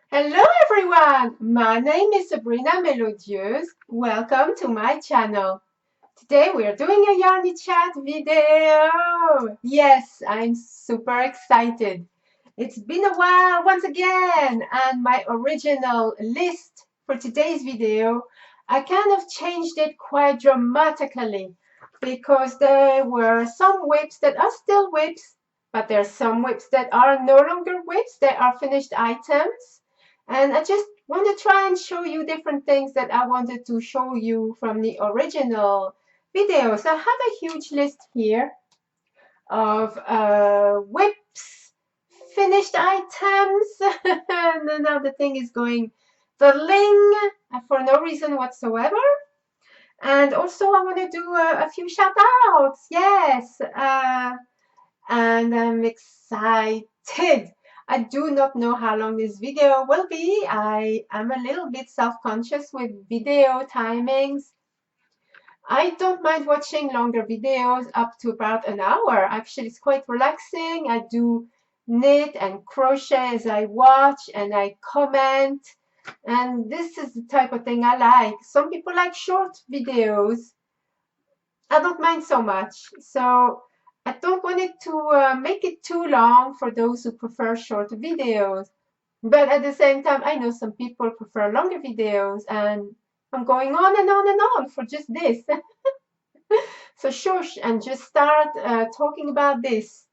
Hello everyone, my name is Sabrina Melodieuse. Welcome to my channel. Today we are doing a Yarny chat video. Yes, I'm super excited. It's been a while once again, and my original list for today's video, I kind of changed it quite dramatically because there were some whips that are still whips, but there are some whips that are no longer whips, they are finished items. And I just want to try and show you different things that I wanted to show you from the original videos. I have a huge list here of whips, finished items, and now the thing is going the ling for no reason whatsoever. And also I want to do a few shout outs, yes, and I'm excited. I do not know how long this video will be. I am a little bit self-conscious with video timings. I don't mind watching longer videos up to about an hour. Actually, it's quite relaxing. I do knit and crochet as I watch and I comment. And this is the type of thing I like. Some people like short videos. I don't mind so much. So I don't want it to make it too long for those who prefer short videos. But at the same time, I know some people prefer longer videos and I'm going on and on and on for just this. So shush and just start talking about this.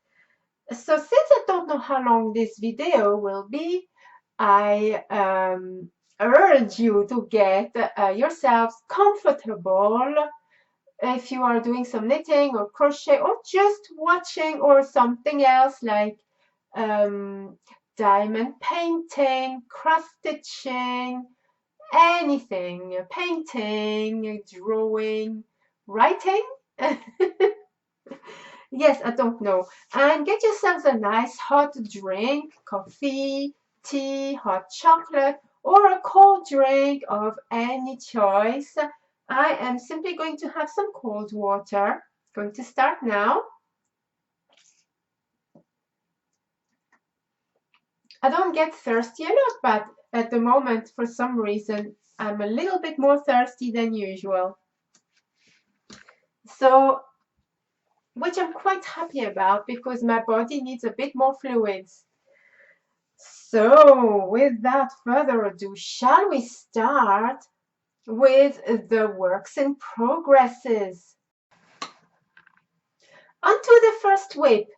So since I don't know how long this video will be, I urge you to get yourselves comfortable if you are doing some knitting or crochet or just watching or something else like diamond painting, cross stitching, anything, painting, drawing, writing. Yes, I don't know. And get yourselves a nice hot drink, coffee, tea, hot chocolate, or a cold drink of any choice. I am simply going to have some cold water. Going to start now. I don't get thirsty a lot, but at the moment, for some reason, I'm a little bit more thirsty than usual. So, which I'm quite happy about because my body needs a bit more fluids. So, without further ado, shall we start with the works in progresses? On to the first whip.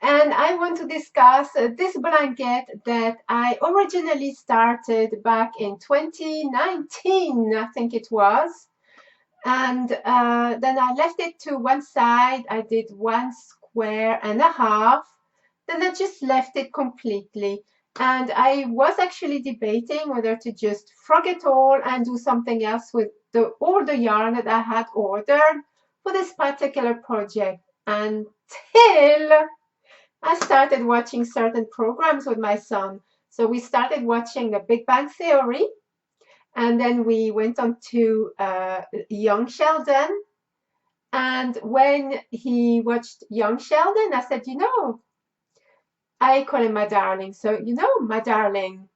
And I want to discuss this blanket that I originally started back in 2019, I think it was. And then I left it to one side. I did 1.5 squares. Then I just left it completely. And I was actually debating whether to just frog it all and do something else with all the yarn that I had ordered for this particular project until I started watching certain programs with my son. So we started watching The Big Bang Theory, and then we went on to Young Sheldon. And when he watched Young Sheldon, I said, I call him my darling. So, my darling,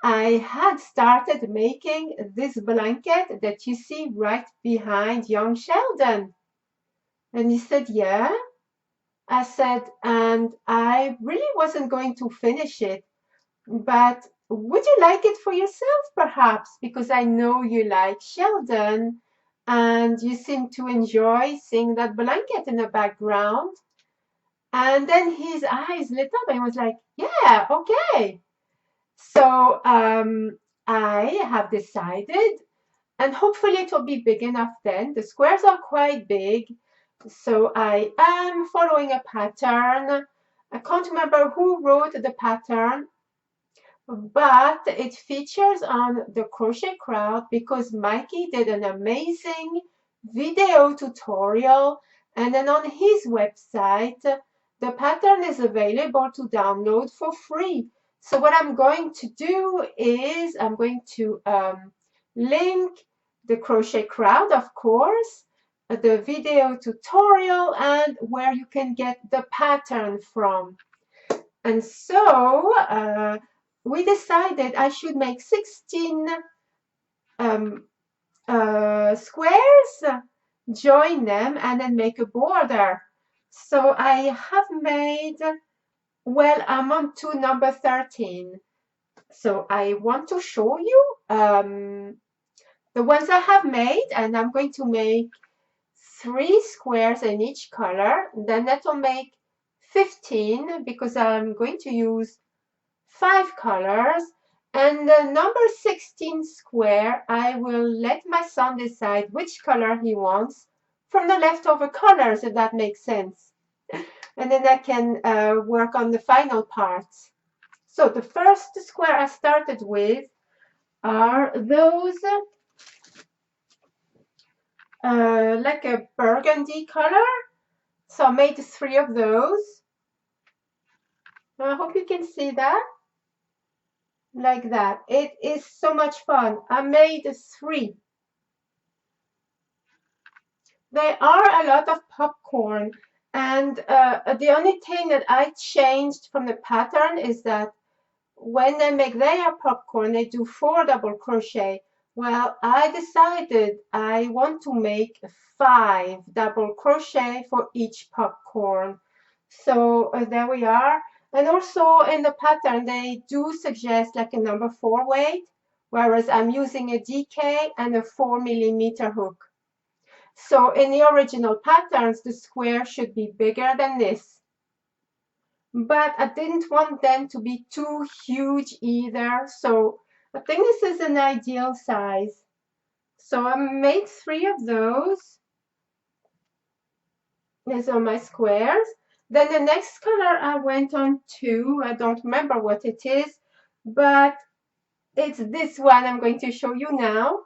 I had started making this blanket that you see right behind Young Sheldon. And he said, yeah. I said, and I really wasn't going to finish it, but would you like it for yourself, perhaps? Because I know you like Sheldon and you seem to enjoy seeing that blanket in the background. And then his eyes lit up and he was like, yeah, okay. So I have decided, and hopefully it will be big enough then. The squares are quite big. So I am following a pattern. I can't remember who wrote the pattern, but it features on the Crochet Crowd because Mikey did an amazing video tutorial, and then on his website the pattern is available to download for free. So what I'm going to do is I'm going to link the Crochet Crowd, of course, the video tutorial, and where you can get the pattern from. And so we decided I should make 16 squares, join them, and then make a border. So I have made, well, I'm on to number 13. So I want to show you the ones I have made, and I'm going to make 3 squares in each color. Then that will make 15 because I'm going to use 5 colors. And the number 16 square, I will let my son decide which color he wants from the leftover colors, if that makes sense. And then I can work on the final parts. So the first square I started with are those like a burgundy color. So I made 3 of those. I hope you can see that. Like that. It is so much fun. I made 3. There are a lot of popcorn, and the only thing that I changed from the pattern is that when they make their popcorn, they do 4 double crochet. Well, I decided I want to make 5 double crochet for each popcorn. So there we are. And also in the pattern, they do suggest like a number 4 weight, whereas I'm using a DK and a 4mm hook. So in the original patterns, the square should be bigger than this. But I didn't want them to be too huge either. So I think this is an ideal size. So I made 3 of those. These are my squares. Then the next color I went on to, I don't remember what it is, but it's this one I'm going to show you now.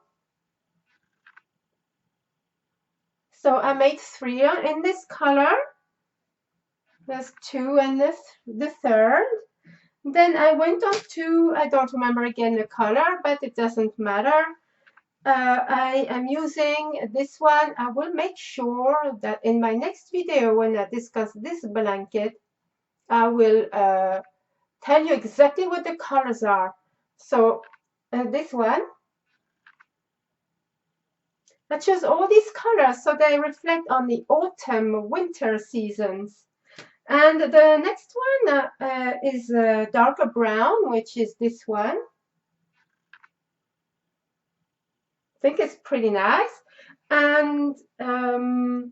So I made 3 in this color. There's 2 and the third. Then I went on to, I don't remember again the color, but it doesn't matter. I am using this one. I will make sure that in my next video, when I discuss this blanket, I will tell you exactly what the colors are. So this one, I chose all these colors so they reflect on the autumn, winter seasons. And the next one is darker brown, which is this one. I think it's pretty nice. And the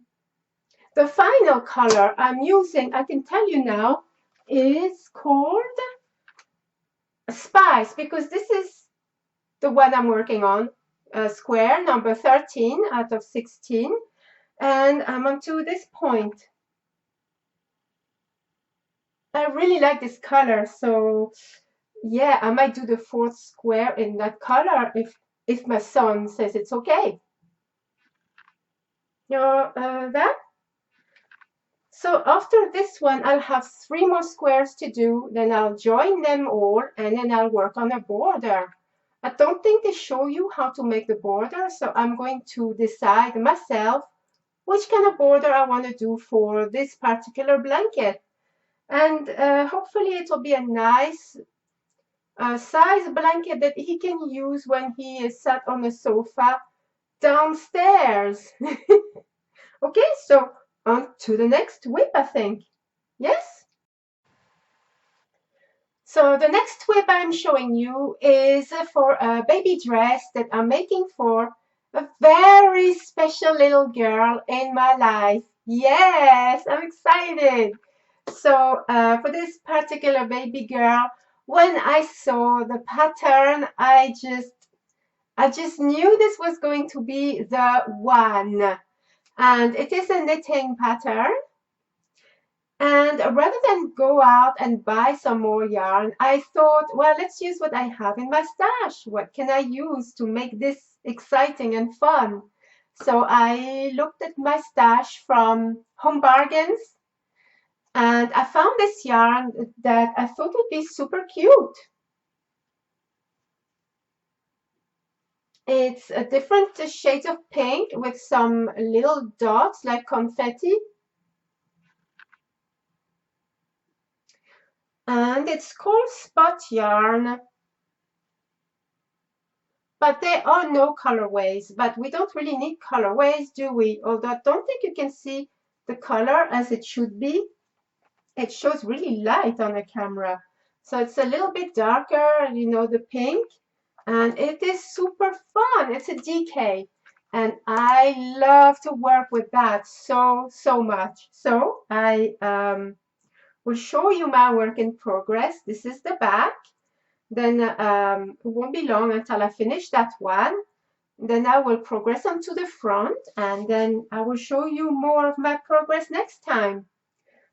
final color I'm using, I can tell you now, is called Spice, because this is the one I'm working on, square number 13 out of 16. And I'm on to this point. I really like this color, so yeah, I might do the 4th square in that color if my son says it's okay. You know that? So after this one, I'll have 3 more squares to do, then I'll join them all, and then I'll work on a border. I don't think they show you how to make the border, so I'm going to decide myself which kind of border I want to do for this particular blanket. And hopefully it will be a nice size blanket that he can use when he is sat on the sofa downstairs. Okay, so on to the next whip, I think. Yes? So the next whip I'm showing you is for a baby dress that I'm making for a very special little girl in my life. Yes, I'm excited. So for this particular baby girl, when I saw the pattern, I just knew this was going to be the one. And it is a knitting pattern. And rather than go out and buy some more yarn, I thought, well, let's use what I have in my stash. What can I use to make this exciting and fun? So I looked at my stash from Home Bargains, and I found this yarn that I thought would be super cute. It's a different shades of pink with some little dots like confetti. and it's called Spot Yarn. But there are no colorways, but we don't really need colorways, do we? Although I don't think you can see the color as it should be. It shows really light on the camera. So it's a little bit darker, you know, the pink. And it is super fun. It's a DK. And I love to work with that so much. So I will show you my work in progress. This is the back. Then it won't be long until I finish that one. Then I will progress on to the front, and then I will show you more of my progress next time.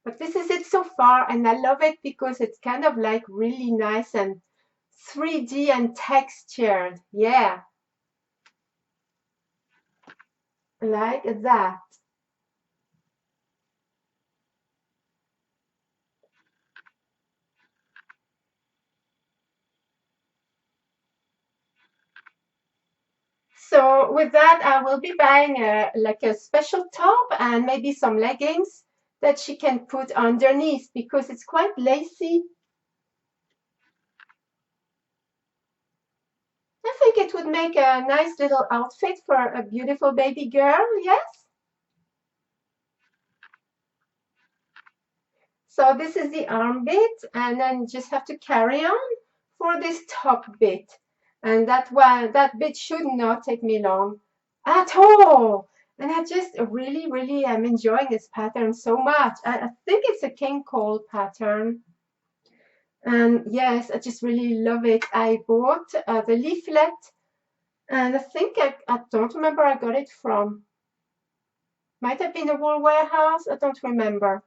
But this is it so far, and I love it because it's kind of like really nice and 3D and textured. Yeah, like that. So with that, I will be buying like a special top and maybe some leggings that she can put underneath because it's quite lacy. I think it would make a nice little outfit for a beautiful baby girl, yes? So this is the arm bit, and then you just have to carry on for this top bit. And that bit should not take me long at all. And I just really am enjoying this pattern so much. I think it's a king cole pattern. And yes, I just really love it. I bought the leaflet, and I think I don't remember I got it from. Might have been a wool warehouse. I don't remember.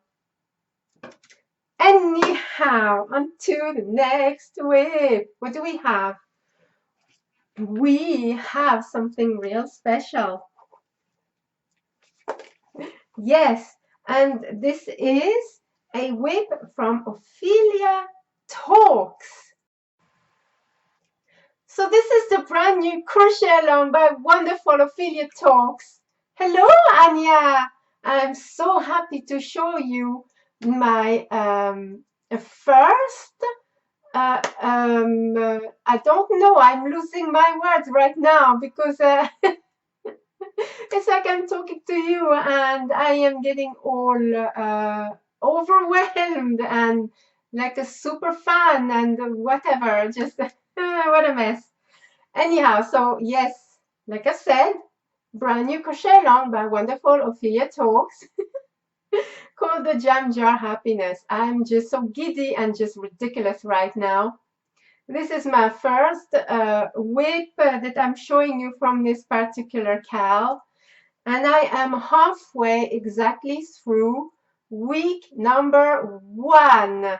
Anyhow, on to the next whip. What do we have? We have something real special. Yes, and this is a whip from Ophelia Talks. So this is the brand new Crochet Long by wonderful Ophelia Talks. Hello, Anya. I'm so happy to show you my first I don't know. I'm losing my words right now because it's like I'm talking to you and I am getting all overwhelmed and like a super fan and whatever. Just what a mess. Anyhow, so yes, like I said, brand new Crochet Long by wonderful Ophelia Talks called the Jam Jar Happiness. I'm just so giddy and just ridiculous right now. This is my first whip that I'm showing you from this particular cal, and I am halfway exactly through week number 1.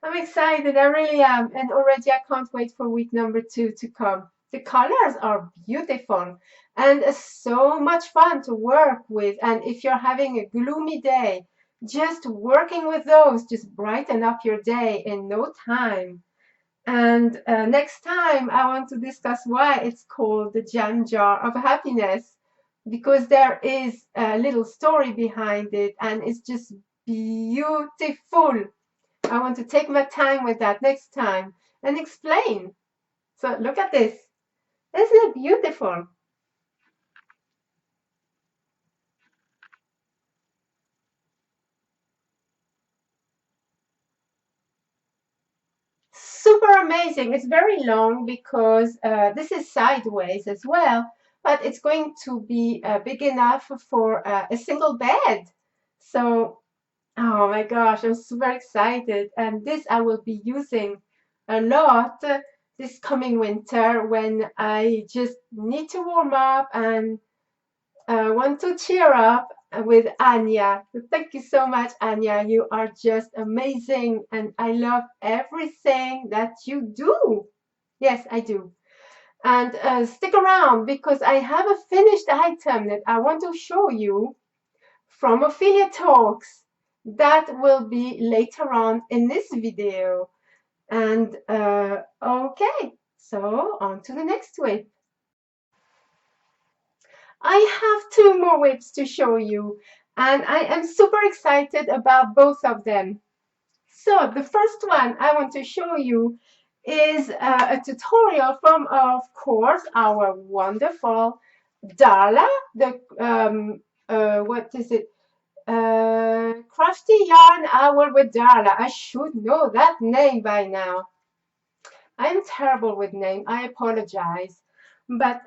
I'm excited, I really am, and already I can't wait for week number 2 to come. The colors are beautiful and so much fun to work with, and if you're having a gloomy day, just working with those just brighten up your day in no time. And next time I want to discuss why it's called the Jam Jar of Happiness, because there is a little story behind it and it's just beautiful. I want to take my time with that next time and explain. So look at this. Isn't it beautiful? Super amazing. It's very long because this is sideways as well, but it's going to be big enough for a single bed. So, oh my gosh, I'm super excited. And this I will be using a lot this coming winter when I just need to warm up and want to cheer up with Anya. So thank you so much, Anya. You are just amazing, and I love everything that you do. Yes, I do. And stick around because I have a finished item that I want to show you from Ophelia Talks. That will be later on in this video. And okay, so on to the next week. I have 2 more whips to show you, and I am super excited about both of them. So the first one I want to show you is a tutorial from, of course, our wonderful Darla, the what is it? Crafty Yarn Hour with Darla. I should know that name by now. I'm terrible with name. I apologize. But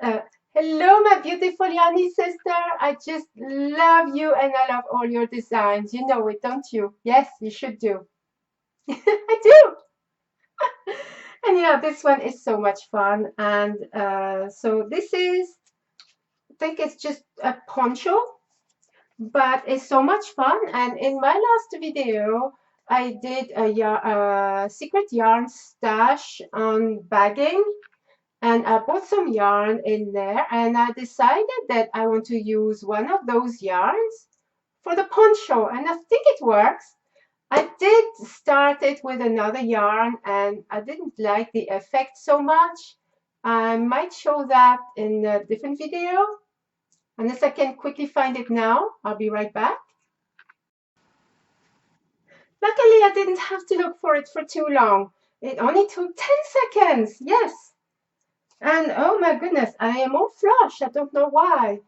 hello, my beautiful Yarny sister. I just love you and I love all your designs. You know it, don't you? Yes, you should do. I do. And yeah, this one is so much fun. And so this is, I think it's just a poncho, but it's so much fun. And in my last video, I did a secret yarn stash on bagging, and I bought some yarn in there, and I decided that I want to use one of those yarns for the poncho, and I think it works. I did start it with another yarn, and I didn't like the effect so much. I might show that in a different video. Unless I can quickly find it now, I'll be right back. Luckily, I didn't have to look for it for too long. It only took 10 seconds, yes. And oh my goodness, I am all flushed. I don't know why.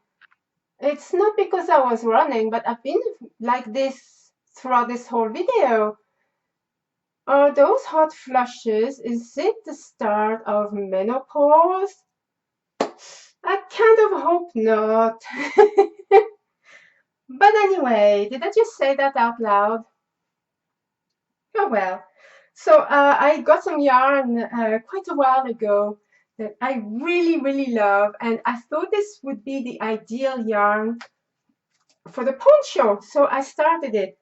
It's not because I was running, but I've been like this throughout this whole video. Are those hot flushes? Is it the start of menopause? I kind of hope not. But anyway, did I just say that out loud? Oh well. So I got some yarn quite a while ago that I really love, and I thought this would be the ideal yarn for the poncho. So I started it.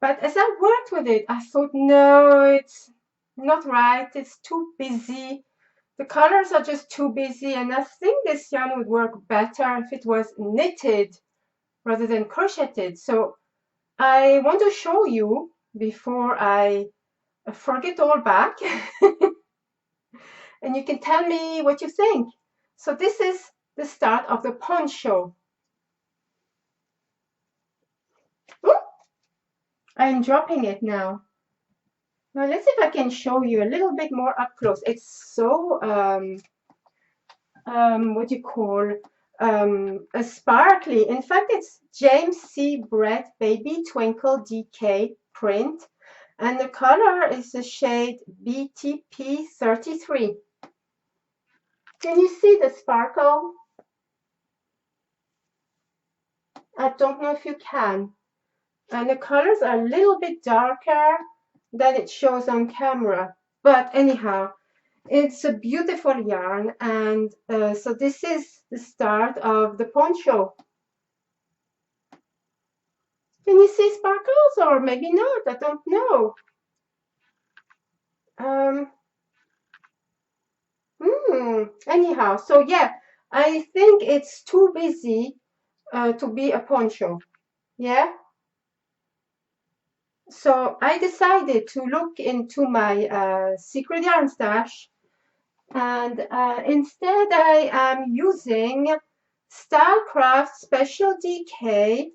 But as I worked with it, I thought, no, it's not right. It's too busy. The colors are just too busy, and I think this yarn would work better if it was knitted rather than crocheted. So I want to show you before I forget all back, and you can tell me what you think. So this is the start of the poncho. Ooh, I'm dropping it now. Now let's see if I can show you a little bit more up close. It's so what do you call a sparkly. In fact, it's James C. Brett Baby Twinkle DK print, and the color is the shade BTP 33. Can you see the sparkle? I don't know if you can. And the colors are a little bit darker than it shows on camera. But anyhow, it's a beautiful yarn, and so this is the start of the poncho. Can you see sparkles, or maybe not? I don't know. Anyhow, so yeah, I think it's too busy to be a poncho. Yeah. So I decided to look into my secret yarn stash, and instead I am using Stylecraft Special DK,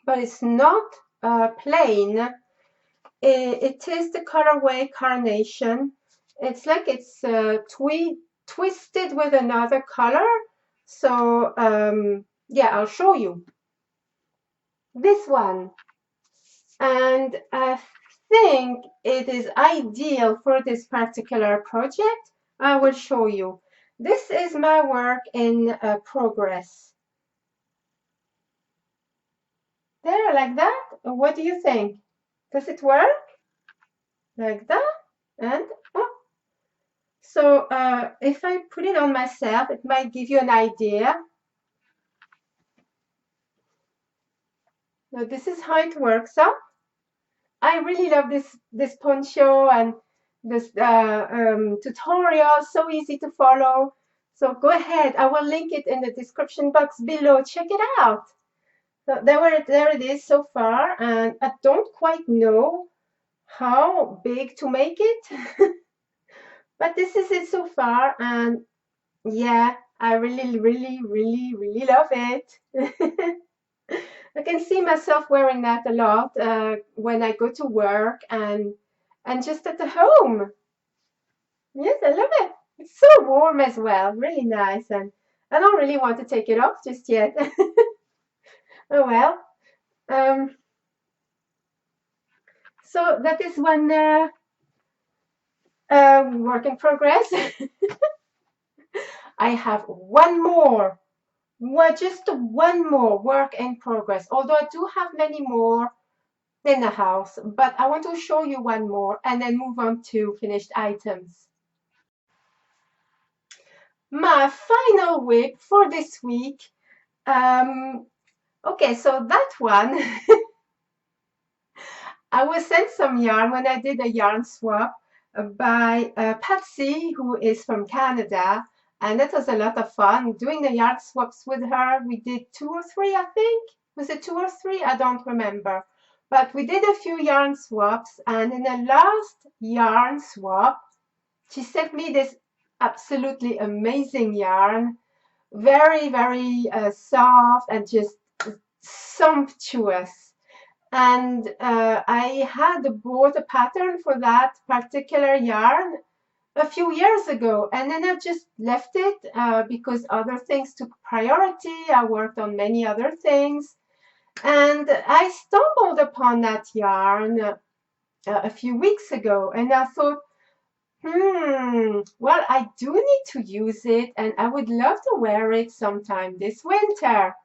but it's not plain. It is the colorway Carnation. It's like it's twisted with another color. So yeah, I'll show you this one. And I think it is ideal for this particular project. I will show you. This is my work in progress. There, like that. What do you think? Does it work? Like that? And oh. So if I put it on myself, it might give you an idea. So this is how it works up. I really love this poncho and this tutorial, so easy to follow. So go ahead, I will link it in the description box below. Check it out. So there it is so far, and I don't quite know how big to make it, but this is it so far, and yeah, I really love it. I can see myself wearing that a lot when I go to work and just at the home. Yes, I love it. It's so warm as well, really nice, and I don't really want to take it off just yet. Oh well. Um, so that is one work in progress. I have one more. Well, just one more work in progress. Although I do have many more in the house, but I want to show you one more and then move on to finished items. My final whip for this week. Okay, so that one, I was sent some yarn when I did a yarn swap by Patsy, who is from Canada. And that was a lot of fun doing the yarn swaps with her. We did 2 or 3, I think. Was it 2 or 3? I don't remember. But we did a few yarn swaps. And in the last yarn swap, she sent me this absolutely amazing yarn. Very, very soft and just sumptuous. And I had bought a pattern for that particular yarn a few years ago, and then I just left it because other things took priority. I worked on many other things, and I stumbled upon that yarn a few weeks ago, and I thought, well, I do need to use it, and I would love to wear it sometime this winter.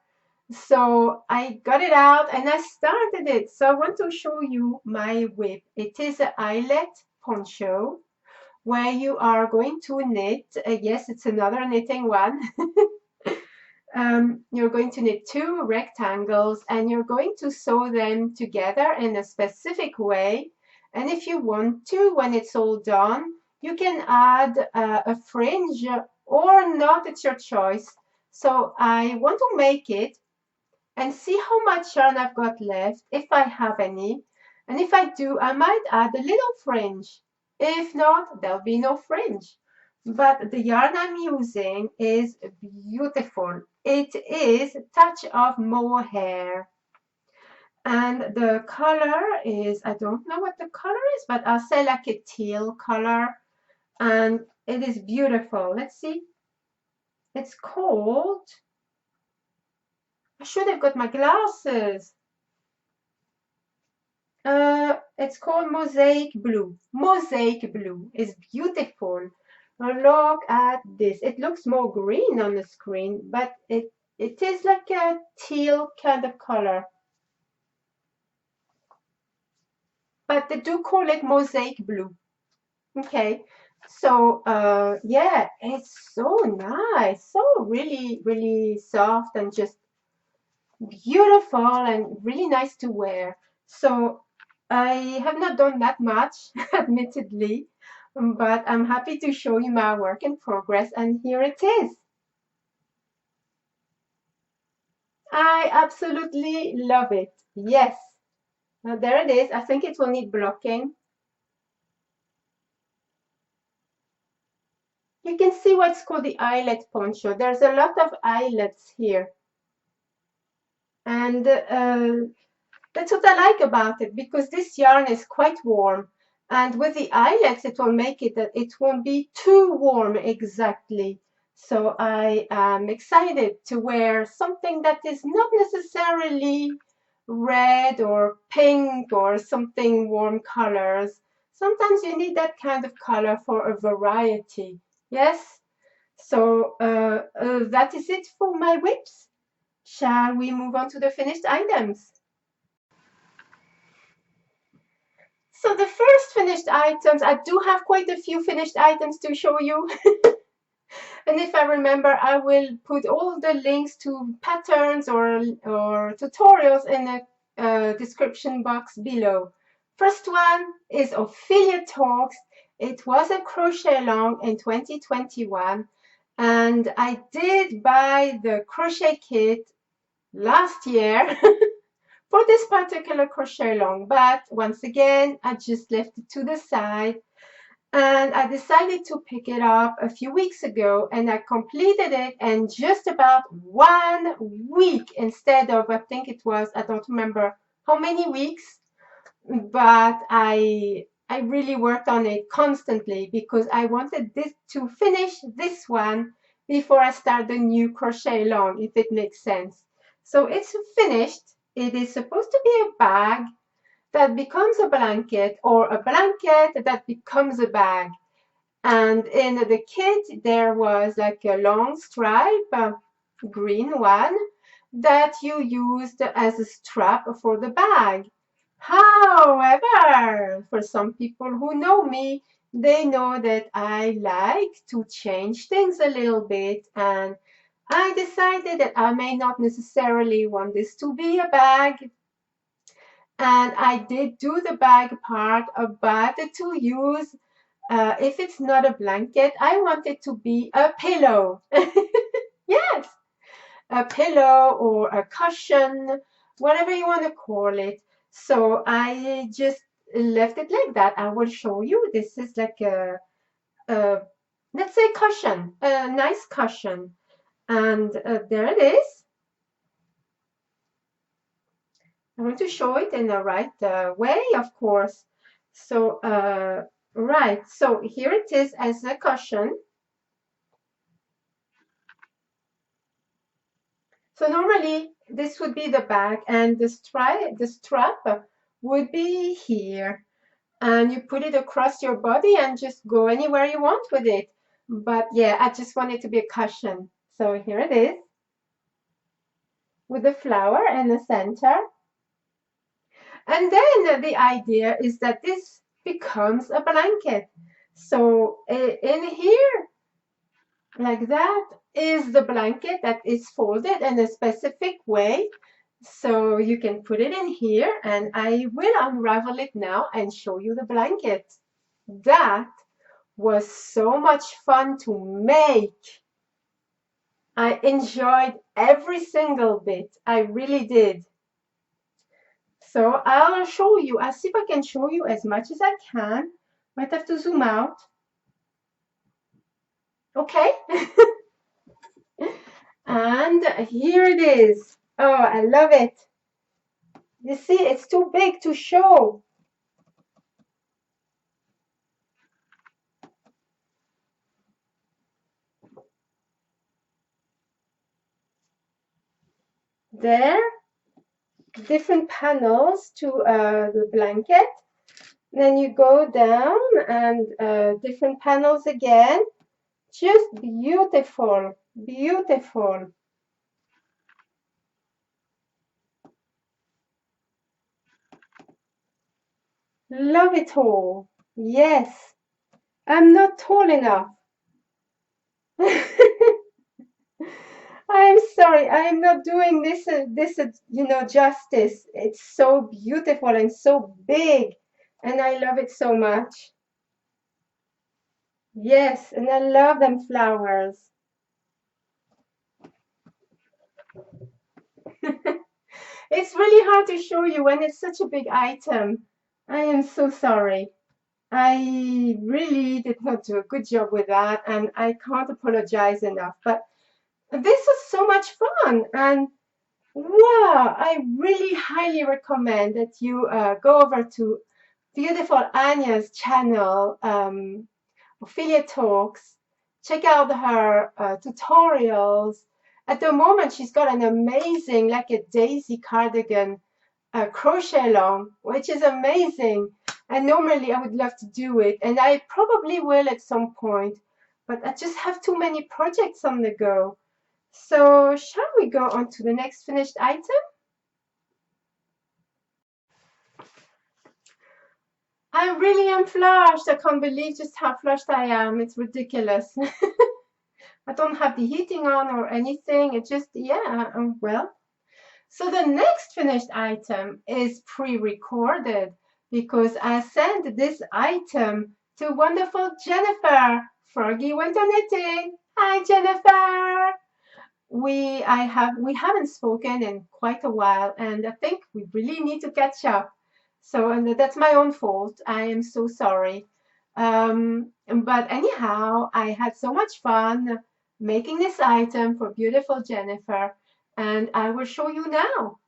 So I got it out and I started it. So I want to show you my whip. It is an eyelet poncho where you are going to knit. Yes, it's another knitting one. You're going to knit 2 rectangles and you're going to sew them together in a specific way. And if you want to, when it's all done, you can add a fringe or not. It's your choice. So I want to make it and see how much yarn I've got left, if I have any. And if I do, I might add a little fringe. If not, there'll be no fringe. But the yarn I'm using is beautiful. It is Touch of Mohair. And the color is, I don't know what the color is, but I'll say like a teal color. And it is beautiful. Let's see. It's called, I should have got my glasses. It's called Mosaic Blue. Mosaic Blue is beautiful. Look at this. It looks more green on the screen, but it is like a teal kind of color. But they do call it Mosaic Blue. Okay. So yeah, it's so nice. So really, really soft and just beautiful and really nice to wear. So I have not done that much, admittedly, but I'm happy to show you my work in progress, and here it is. I absolutely love it. Yes. Now there it is. I think it will need blocking. You can see what's called the eyelet poncho. There's a lot of eyelets here. And that's what I like about it, because this yarn is quite warm. And with the eyelets, it will make it that it won't be too warm exactly. So I am excited to wear something that is not necessarily red or pink or something warm colors. Sometimes you need that kind of color for a variety. Yes? So that is it for my whips. Shall we move on to the finished items? So the first finished items, I do have quite a few finished items to show you. And if I remember, I will put all the links to patterns or tutorials in the description box below. First one is Ophelia Talks. It was a Crochet Long in 2021. And I did buy the crochet kit last year for this particular crochet long, but once again I just left it to the side, And I decided to pick it up a few weeks ago, and I completed it in just about 1 week instead of, I think it was, I don't remember how many weeks, but I really worked on it constantly because I wanted this to finish this one before I start the new Crochet Long, if it makes sense. So it's finished. It is supposed to be a bag that becomes a blanket, or a blanket that becomes a bag. And in the kit, there was like a long stripe, a green one, that you used as a strap for the bag. However, for some people who know me, they know that I like to change things a little bit, and I decided that I may not necessarily want this to be a bag, and I did do the bag part, but to use, if it's not a blanket, I want it to be a pillow. Yes, a pillow or a cushion, whatever you want to call it. So I just left it like that. I will show you. This is like a let's say cushion, a nice cushion. And there it is. I want to show it in the right way, of course. So, right. So here it is as a cushion. So normally this would be the bag, and the strap would be here, and you put it across your body and just go anywhere you want with it. But yeah, I just want it to be a cushion. So here it is with the flower in the center. And then the idea is that this becomes a blanket. So in here, like that, is the blanket that is folded in a specific way. So you can put it in here, and I will unravel it now and show you the blanket. That was so much fun to make. I enjoyed every single bit. I really did. So I'll show you. I'll see if I can show you as much as I can. Might have to zoom out. Okay. And here it is. Oh, I love it. You see, it's too big to show. There, different panels to the blanket. Then you go down, and different panels again. Just beautiful, beautiful. Love it all. Yes, I'm not tall enough. I'm sorry, I am not doing this justice. It's so beautiful and so big, and I love it so much. Yes, and I love them flowers. It's really hard to show you when it's such a big item. I am so sorry. I really did not do a good job with that, and I can't apologize enough. But this was so much fun, and wow, I really highly recommend that you go over to beautiful Anya's channel, Ophelia Talks. Check out her tutorials. At the moment, she's got an amazing, like a daisy cardigan, crochet long, which is amazing. And normally I would love to do it, and I probably will at some point, but I just have too many projects on the go. So shall we go on to the next finished item? I really am flushed. I can't believe just how flushed I am. It's ridiculous. I don't have the heating on or anything. It just, yeah, well. So the next finished item is pre-recorded because I sent this item to wonderful Jennifer. Froggy Winter Knitting. Hi, Jennifer. We haven't spoken in quite a while, and I think we really need to catch up. So, and that's my own fault. I am so sorry. But anyhow, I had so much fun making this item for beautiful Jennifer, and I will show you now.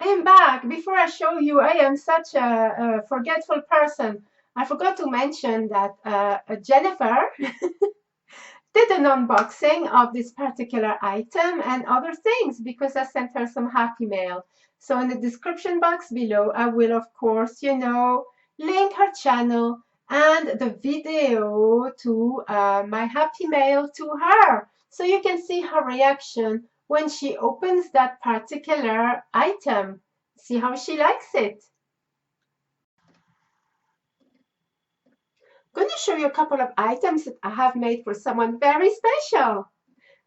I am back. Before I show you, I am such a forgetful person. I forgot to mention that Jennifer did an unboxing of this particular item and other things because I sent her some happy mail. So in the description box below, I will, of course, link her channel and the video to my happy mail to her. So you can see her reaction when she opens that particular item. See how she likes it. I'm going to show you a couple of items that I have made for someone very special.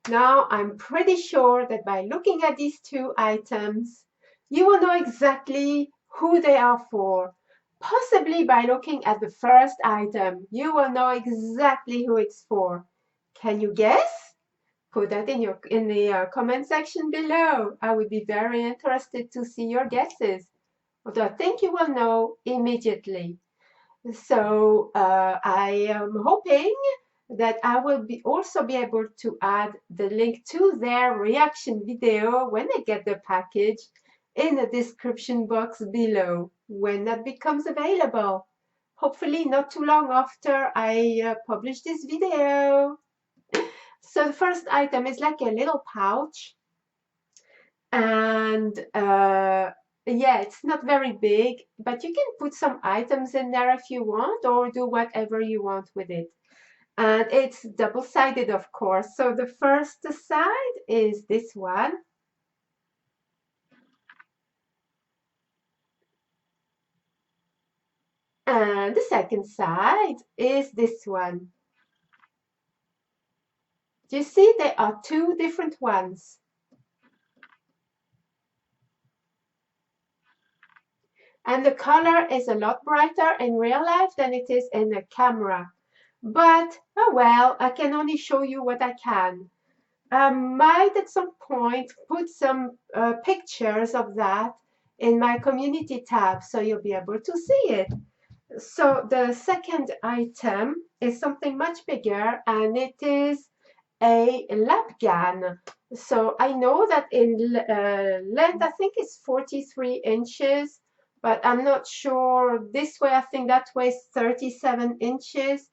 Now, I'm pretty sure that by looking at these two items, you will know exactly who they are for. Possibly by looking at the first item, you will know exactly who it's for. Can you guess? Put that in the comment section below. I would be very interested to see your guesses. Although I think you will know immediately. So I am hoping that I will also be able to add the link to their reaction video when I get the package in the description box below when that becomes available. Hopefully not too long after I publish this video. So the first item is like a little pouch, and yeah, it's not very big, but you can put some items in there if you want, or do whatever you want with it. And it's double-sided, of course. So the first side is this one. And the second side is this one. Do you see there are two different ones? And the color is a lot brighter in real life than it is in the camera. But, oh well, I can only show you what I can. I might at some point put some pictures of that in my community tab so you'll be able to see it. So the second item is something much bigger, and it is a lap gun. So I know that in length, I think it's 43 inches, but I'm not sure. This way, I think that way is 37 inches,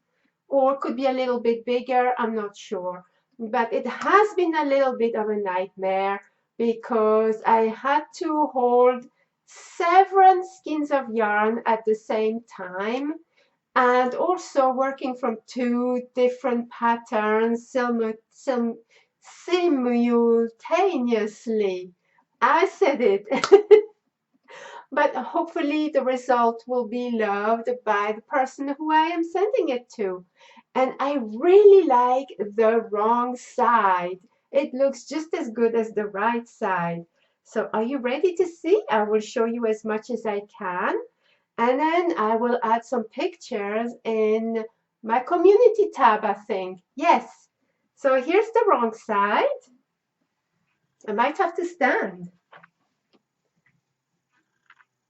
or could be a little bit bigger. I'm not sure. But it has been a little bit of a nightmare because I had to hold several skeins of yarn at the same time, and also working from two different patterns simultaneously. I said it. But hopefully the result will be loved by the person who I am sending it to. And I really like the wrong side. It looks just as good as the right side. So are you ready to see? I will show you as much as I can. And then I will add some pictures in my community tab, I think. Yes. So here's the wrong side. I might have to stand.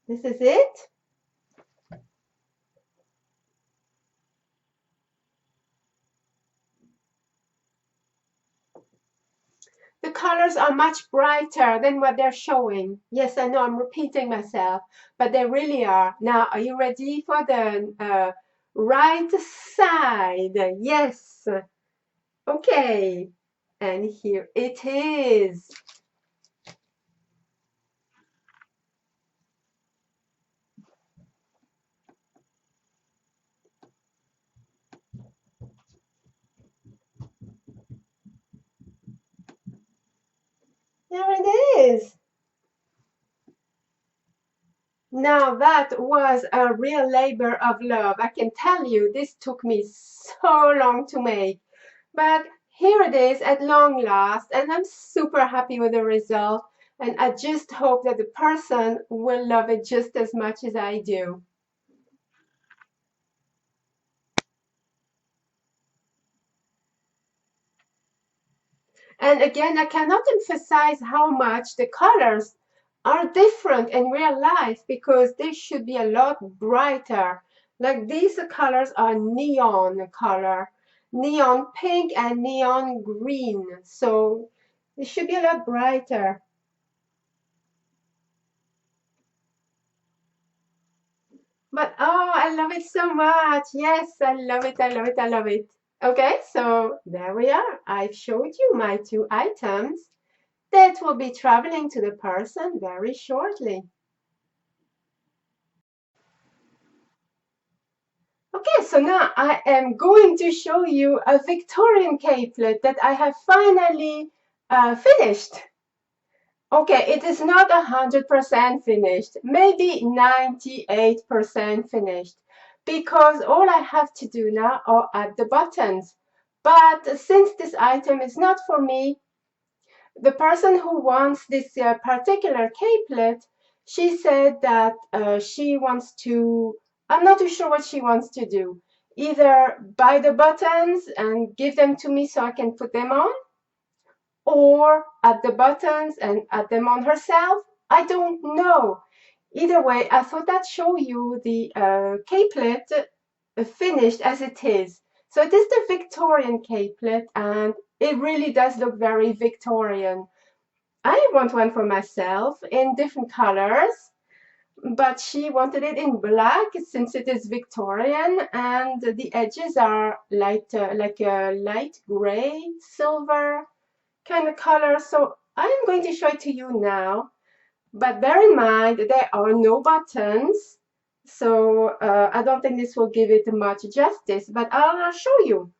This is it. The colors are much brighter than what they're showing. Yes, I know I'm repeating myself, but they really are. Now, are you ready for the right side? Yes. Okay. And here it is. There it is. Now that was a real labor of love. I can tell you this took me so long to make. But here it is at long last, and I'm super happy with the result. And I just hope that the person will love it just as much as I do. And again, I cannot emphasize how much the colors are different in real life because they should be a lot brighter. Like these colors are neon color, neon pink and neon green. So they should be a lot brighter. But oh, I love it so much. Yes, I love it, I love it, I love it. Okay, so there we are. I've showed you my 2 items that will be traveling to the person very shortly. Okay, so now I am going to show you a Victorian capelet that I have finally finished. Okay, it is not 100% finished, maybe 98% finished, because all I have to do now are add the buttons. But since this item is not for me, the person who wants this particular capelet, she said that she wants to, I'm not too sure what she wants to do. Either buy the buttons and give them to me so I can put them on, or add the buttons and add them on herself. I don't know. Either way, I thought I'd show you the capelet finished as it is. So it is the Victorian capelet, and it really does look very Victorian. I want one for myself in different colors, but she wanted it in black since it is Victorian, and the edges are light, like a light gray, silver kind of color. So I'm going to show it to you now, but bear in mind there are no buttons, so I don't think this will give it much justice, but I'll show you.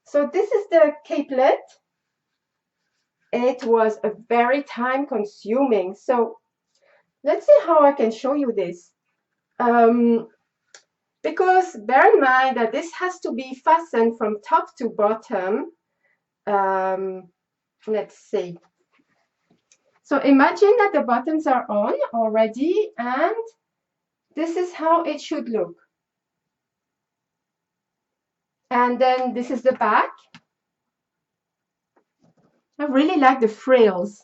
So this is the capelet. It was a very time consuming, so let's see how I can show you this. Because bear in mind that this has to be fastened from top to bottom. Let's see. So imagine that the buttons are on already, and this is how it should look. And then this is the back. I really like the frills.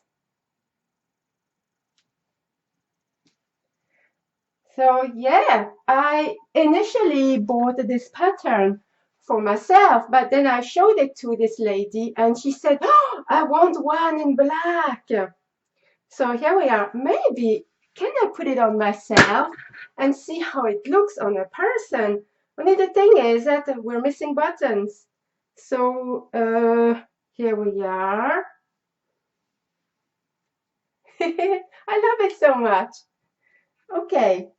So yeah, I initially bought this pattern for myself, but then I showed it to this lady and she said, oh, I want one in black. So here we are. Maybe can I put it on myself and see how it looks on a person? Only the thing is that we're missing buttons. So here we are. I love it so much. Okay.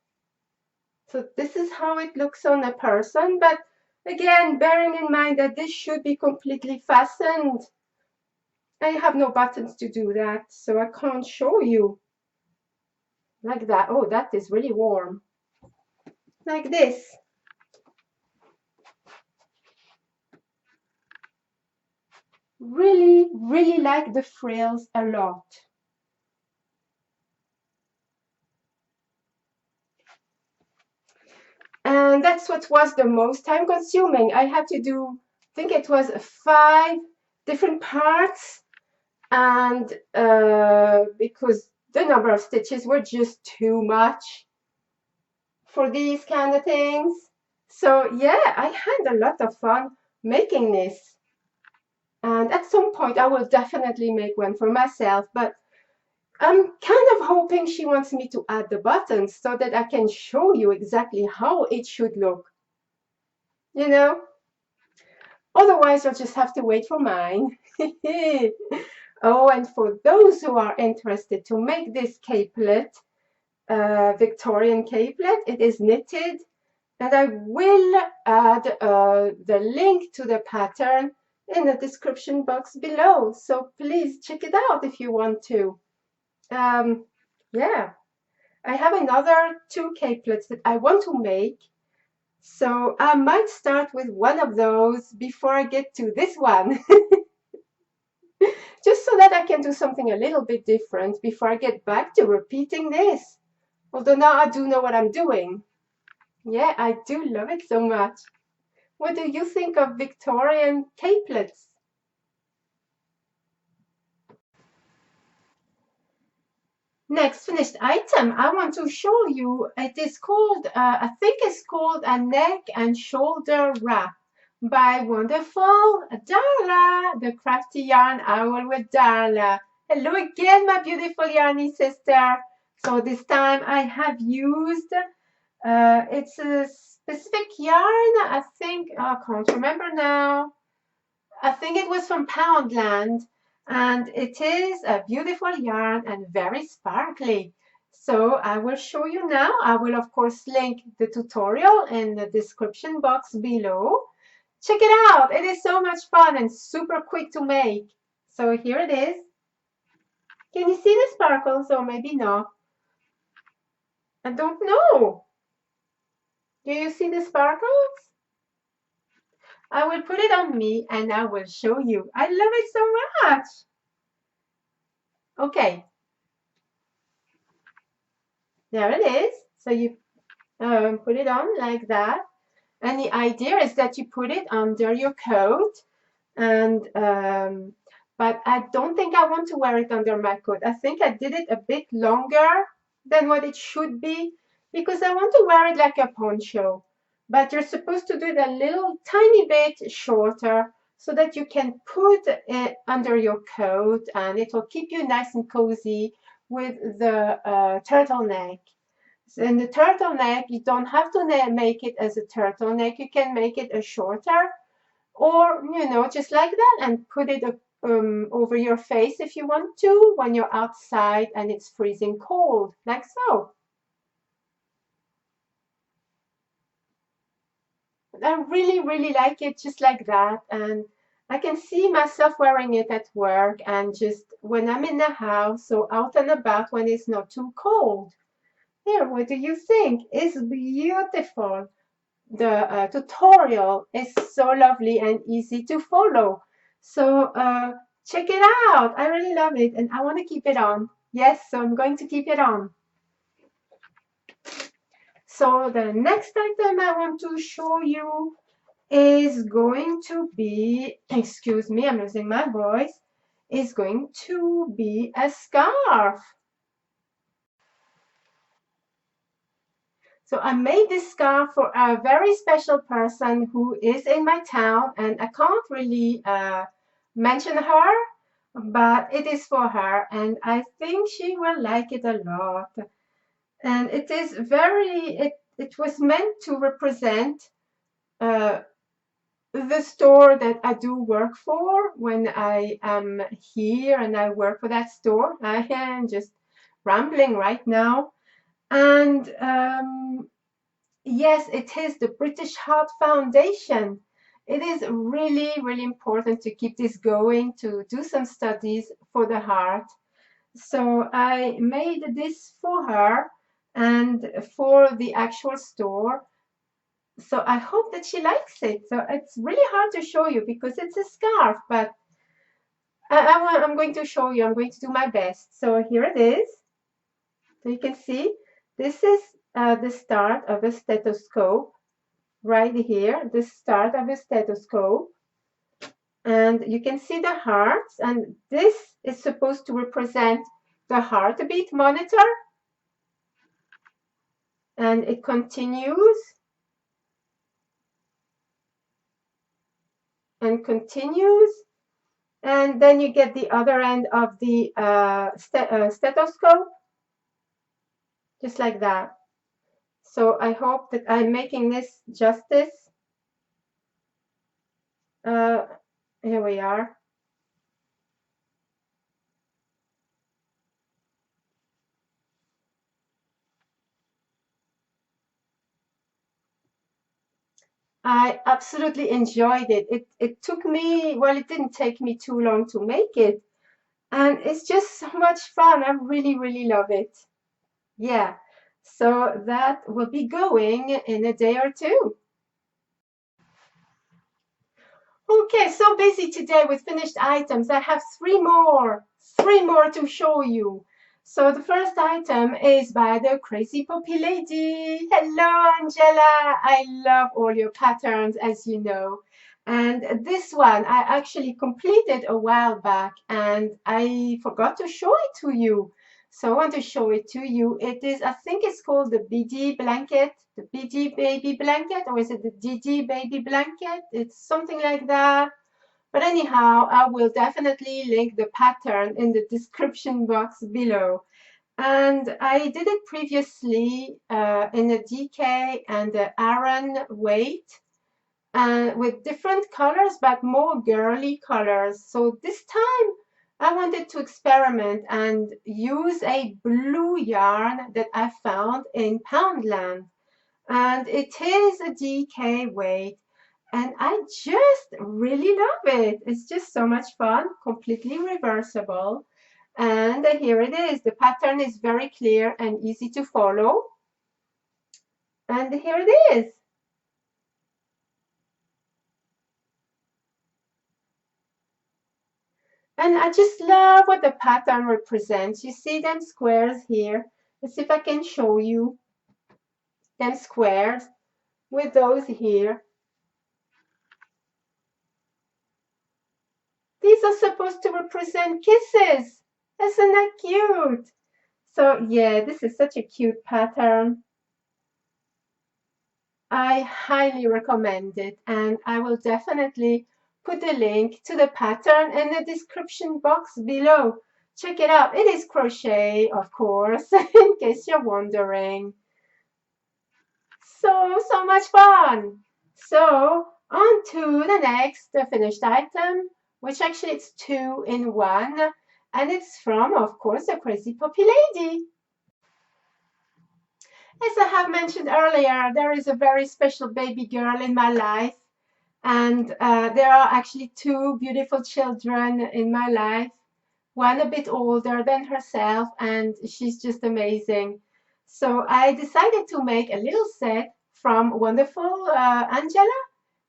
So this is how it looks on a person, but again, bearing in mind that this should be completely fastened. I have no buttons to do that, so I can't show you like that. Oh, that is really warm. Like this. Really, really like the frills a lot. And that's what was the most time consuming. I had to do, I think it was 5 different parts, and because the number of stitches were just too much for these kind of things. So yeah, I had a lot of fun making this. And at some point I will definitely make one for myself, but I'm kind of hoping she wants me to add the buttons so that I can show you exactly how it should look. You know? Otherwise, you'll just have to wait for mine. Oh, and for those who are interested to make this capelet, Victorian capelet, it is knitted, and I will add the link to the pattern in the description box below. So please check it out if you want to. Yeah, I have another 2 capelets that I want to make. So I might start with one of those before I get to this one. Just so that I can do something a little bit different before I get back to repeating this. Although now I do know what I'm doing. Yeah, I do love it so much. What do you think of Victorian capelets? Next finished item I want to show you. It is called, I think it's called a neck and shoulder wrap by wonderful Darla, the Crafty Yarn Owl with Darla. Hello again, my beautiful Yarny sister. So this time I have used, it's a specific yarn. I think, I can't remember now. I think it was from Poundland, and it is a beautiful yarn and very sparkly. So I will show you now. I will of course link the tutorial in the description box below. Check it out. It is so much fun and super quick to make. So here it is. Can you see the sparkles or maybe not? I don't know. Do you see the sparkles? I will put it on me and I will show you. I love it so much. Okay, there it is. So you put it on like that. And the idea is that you put it under your coat. And but I don't think I want to wear it under my coat. I think I did it a bit longer than what it should be because I want to wear it like a poncho. But you're supposed to do it a little tiny bit shorter so that you can put it under your coat and it will keep you nice and cozy with the turtleneck. So in the turtleneck, you don't have to make it as a turtleneck. You can make it a shorter or, you know, just like that and put it over your face if you want to when you're outside and it's freezing cold, like so. I really, really like it just like that. And I can see myself wearing it at work and just when I'm in the house or out and about when it's not too cold. Here, what do you think? It's beautiful. The tutorial is so lovely and easy to follow. So check it out. I really love it and I want to keep it on. Yes, so I'm going to keep it on. So the next item I want to show you is going to be, excuse me, I'm losing my voice, is going to be a scarf. So I made this scarf for a very special person who is in my town, and I can't really mention her, but it is for her, and I think she will like it a lot. And it is it was meant to represent uh, the store that I do work for when I am here and I work for that store. I am just rambling right now. And yes, it is the British Heart Foundation. It is really, really important to keep this going, to do some studies for the heart. So I made this for her and for the actual store. So I hope that she likes it. So it's really hard to show you because it's a scarf, but I'm going to show you. I'm going to do my best. So here it is. So you can see this is the start of a stethoscope. Right here, the start of a stethoscope. And you can see the hearts, and this is supposed to represent the heartbeat monitor. And it continues and continues. And then you get the other end of the stethoscope, just like that. So I hope that I'm making this justice. Here we are. I absolutely enjoyed it. It took me, well, it didn't take me too long to make it. And it's just so much fun. I really, really love it. Yeah. So that will be going in a day or two. Okay, so busy today with finished items. I have three more to show you. So the first item is by the Crazy Poppy Lady. Hello, Angela. I love all your patterns, as you know. And this one I actually completed a while back and I forgot to show it to you. So I want to show it to you. It is, I think it's called the Biddy blanket, the Biddy baby blanket, or is it the Didi baby blanket? It's something like that. But anyhow, I will definitely link the pattern in the description box below. And I did it previously in a DK and a Aran weight with different colors, but more girly colors. So this time I wanted to experiment and use a blue yarn that I found in Poundland. And it is a DK weight. And I just really love it. It's just so much fun, completely reversible. And here it is. The pattern is very clear and easy to follow. And here it is. And I just love what the pattern represents. You see them squares here. Let's see if I can show you them squares with those here. These are supposed to represent kisses. Isn't that cute? So yeah, this is such a cute pattern. I highly recommend it, and I will definitely put a link to the pattern in the description box below. Check it out. It is crochet, of course, in case you're wondering. So much fun. So on to the next finished item, which actually it's two in one, and it's from, of course, the Crazy Poppy Lady. As I have mentioned earlier, there is a very special baby girl in my life, and there are actually two beautiful children in my life, one a bit older than herself, and she's just amazing. So I decided to make a little set from wonderful Angela,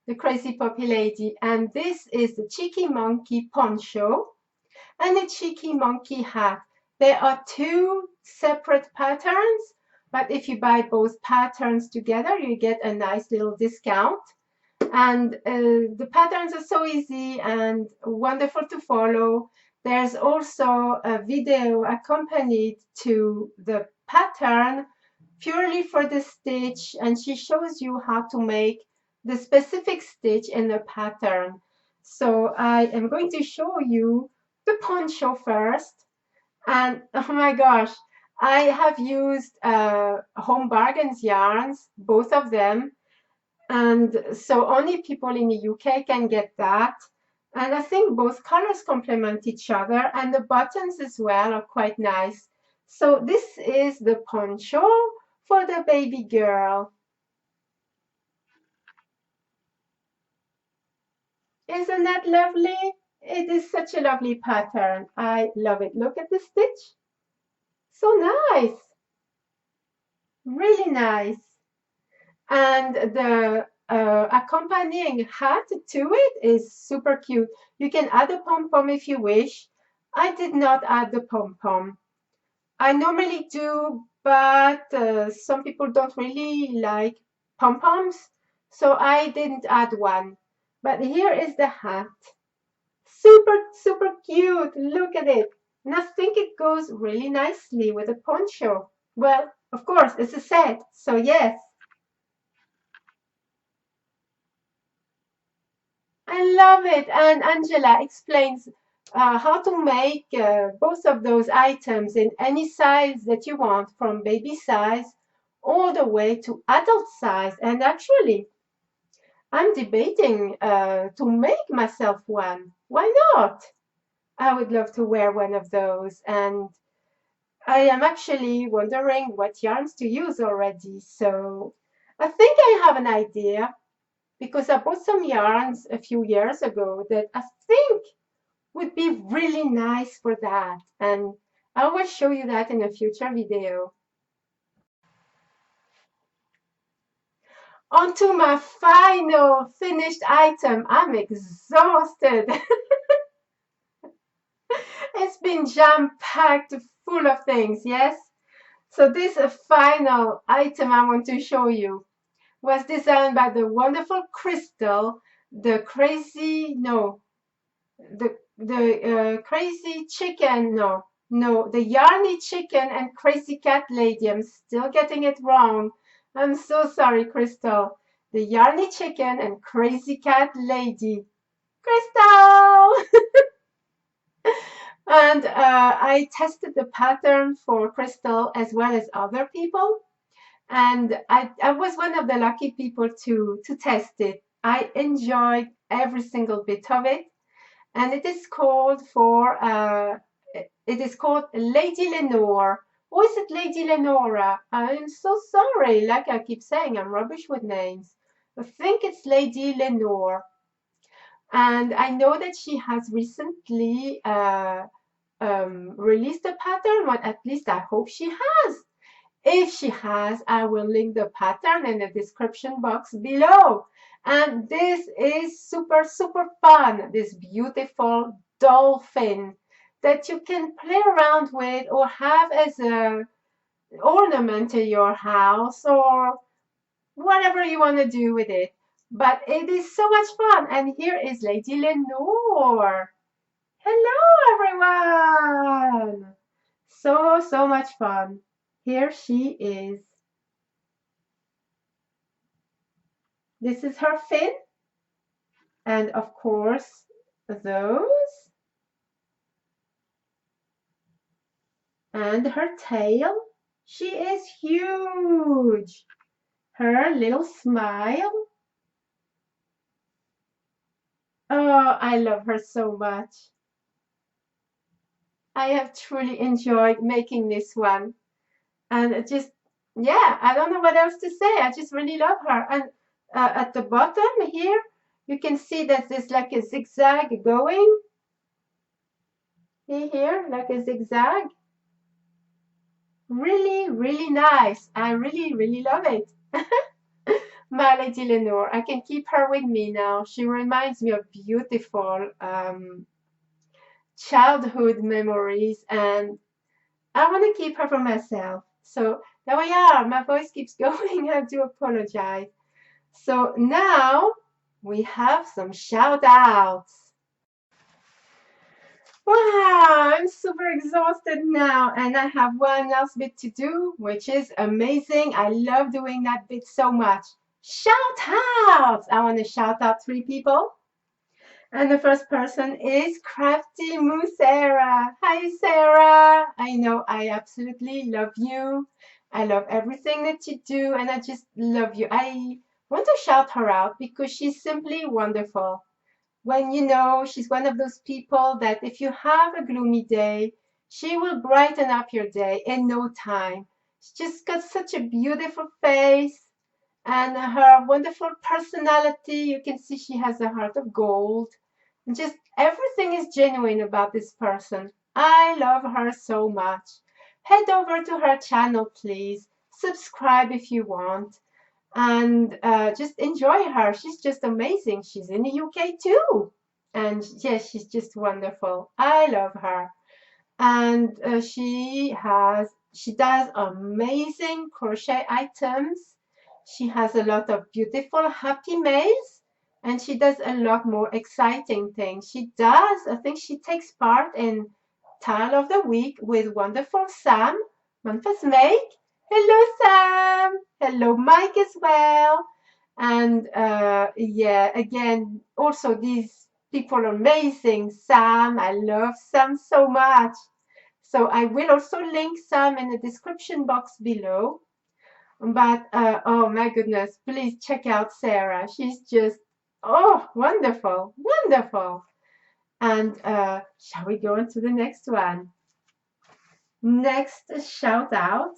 the Crazy Poppy Lady, and this is the Cheeky Monkey Poncho and the Cheeky Monkey hat. There are two separate patterns, but if you buy both patterns together, you get a nice little discount. And the patterns are so easy and wonderful to follow. There's also a video accompanied to the pattern purely for the stitch, and she shows you how to make the specific stitch in the pattern. So I am going to show you the poncho first. And oh my gosh, I have used Home Bargains yarns, both of them. And so only people in the UK can get that. And I think both colors complement each other, and the buttons as well are quite nice. So this is the poncho for the baby girl. Isn't that lovely? It is such a lovely pattern. I love it. Look at the stitch. So nice. Really nice. And the accompanying hat to it is super cute. You can add a pom-pom if you wish. I did not add the pom-pom. I normally do, but some people don't really like pom-poms, so I didn't add one. But here is the hat. Super cute. Look at it. And I think it goes really nicely with the poncho. Well, of course, it's a set, so yes. I love it. And Angela explains how to make both of those items in any size that you want, from baby size all the way to adult size. And actually, I'm debating to make myself one. Why not? I would love to wear one of those. And I am actually wondering what yarns to use already. So I think I have an idea, because I bought some yarns a few years ago that I think would be really nice for that. And I will show you that in a future video. On to my final finished item. I'm exhausted. It's been jam-packed full of things, yes? So this final item I want to show you was designed by the wonderful Crystal, the crazy, no, the crazy chicken, no, No, the Yarny chicken and crazy cat lady. I'm still getting it wrong. I'm so sorry, Crystal. The Yarny chicken and crazy cat lady. Crystal! And I tested the pattern for Crystal as well as other people. And I was one of the lucky people to test it. I enjoyed every single bit of it. And it is called Lady Lenore. Or is it Lady Lenora? I'm so sorry. Like I keep saying, I'm rubbish with names. I think it's Lady Lenore. And I know that she has recently released a pattern, or at least I hope she has. If she has, I will link the pattern in the description box below. And this is super, super fun. This beautiful dolphin that you can play around with or have as a ornament in your house or whatever you want to do with it. But it is so much fun. And here is Lady Lenore. Hello, everyone. So, so much fun. Here she is. This is her fin, and of course, those, and her tail. She is huge. Her little smile. Oh, I love her so much. I have truly enjoyed making this one. And it just, yeah, I don't know what else to say. I just really love her. And at the bottom here, you can see that there's like a zigzag going. See here, like a zigzag. Really, really nice. I really, really love it. My Lady Lenore. I can keep her with me now. She reminds me of beautiful childhood memories, and I want to keep her for myself. So there we are. My voice keeps going. I do apologize. So now we have some shout outs. Wow, I'm super exhausted now, and I have one last bit to do, which is amazing. I love doing that bit so much. Shout outs! I want to shout out 3 people. And the first person is Crafty Sarah. Hi, Sarah. I know I absolutely love you. I love everything that you do, and I just love you. I want to shout her out because she's simply wonderful. When you know she's one of those people that if you have a gloomy day, she will brighten up your day in no time. She's just got such a beautiful face and her wonderful personality. You can see she has a heart of gold. Just everything is genuine about this person. I love her so much. Head over to her channel, please. Subscribe if you want. And just enjoy her. She's just amazing. She's in the UK too. And yes, she's just wonderful. I love her. And she does amazing crochet items. She has a lot of beautiful happy mails, and she does a lot more exciting things. I think she takes part in Tile of the Week with wonderful Sam, Memphis Make. Hello, Sam. Hello, Mike as well. And yeah, again, also these people are amazing. Sam, I love Sam so much. So I will also link Sam in the description box below. But oh my goodness, please check out Sarah. She's just, oh, wonderful, wonderful. And shall we go on to the next one? Next shout out.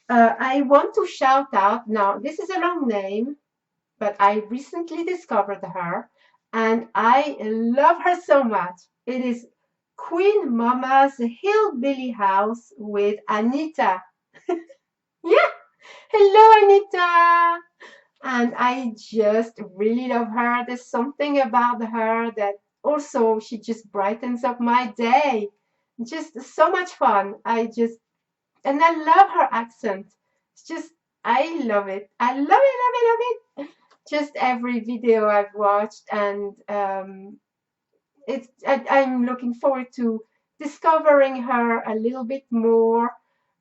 I want to shout out, now this is a long name, but I recently discovered her and I love her so much. It is Queen Mama's Hillbilly House with Anita. Yeah, hello Anita. And I just really love her. There's something about her that also she just brightens up my day. Just so much fun. And I love her accent. It's just, I love it. I love it, love it, love it. Just every video I've watched, and I'm looking forward to discovering her a little bit more,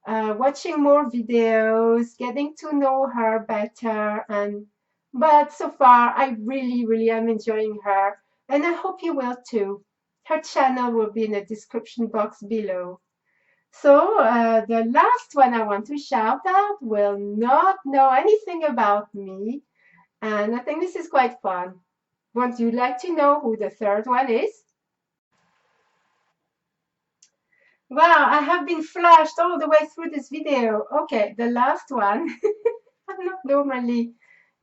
watching more videos, getting to know her better. But so far, I really am enjoying her, and I hope you will too. Her channel will be in the description box below. So the last one I want to shout out will not know anything about me, and I think this is quite fun. Would you like to know who the third one is? Wow, I have been flashed all the way through this video. Okay, the last one. I'm not normally,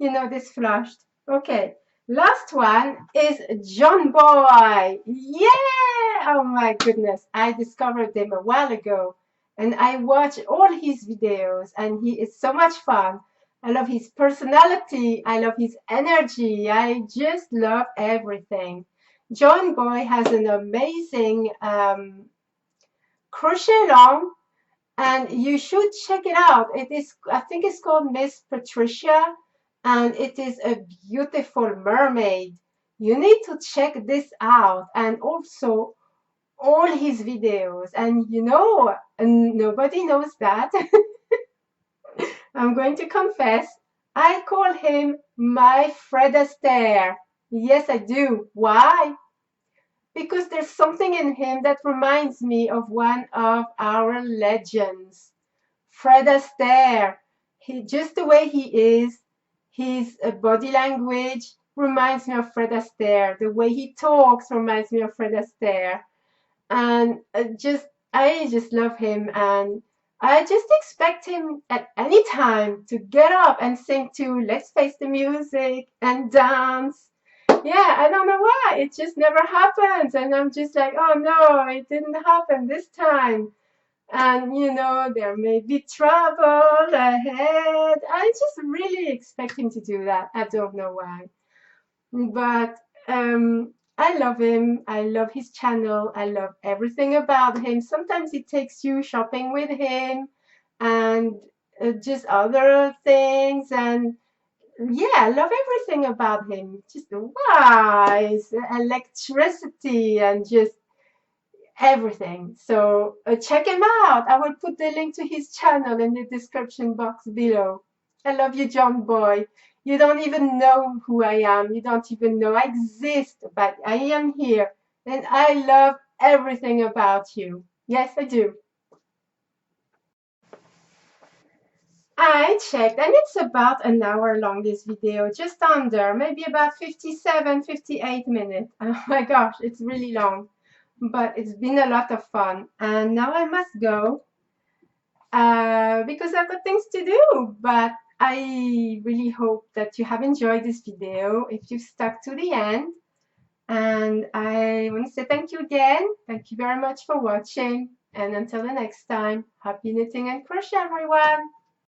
this flushed. Okay, last one is John Boy. Yeah! Oh my goodness, I discovered him a while ago, and I watch all his videos, and he is so much fun. I love his personality. I love his energy. I just love everything. John Boy has an amazing Crochet Long, and you should check it out. It is, I think it's called Miss Patricia, and it is a beautiful mermaid. You need to check this out, and also all his videos. And and nobody knows that. I'm going to confess, I call him my Fred Astaire. Yes, I do. Why? Because there's something in him that reminds me of one of our legends, Fred Astaire. Just the way he is, his body language reminds me of Fred Astaire. The way he talks reminds me of Fred Astaire. And I just love him, and I just expect him at any time to get up and sing to Let's Face the Music and dance. Yeah, I don't know why. It just never happens. And I'm just like, oh no, it didn't happen this time. And there may be trouble ahead. I just really expect him to do that. I don't know why. But I love him. I love his channel. I love everything about him. Sometimes he takes you shopping with him and just other things. And yeah, I love everything about him. Just wise, electricity, and just everything. So check him out. I will put the link to his channel in the description box below. I love you, John Boy. You don't even know who I am. You don't even know I exist, but I am here. And I love everything about you. Yes, I do. I checked, and it's about an hour long, this video, just under, maybe about 57, 58 minutes. Oh my gosh, it's really long, but it's been a lot of fun. And now I must go because I've got things to do. But I really hope that you have enjoyed this video if you've stuck to the end. And I want to say thank you again. Thank you very much for watching. And until the next time, happy knitting and crochet, everyone.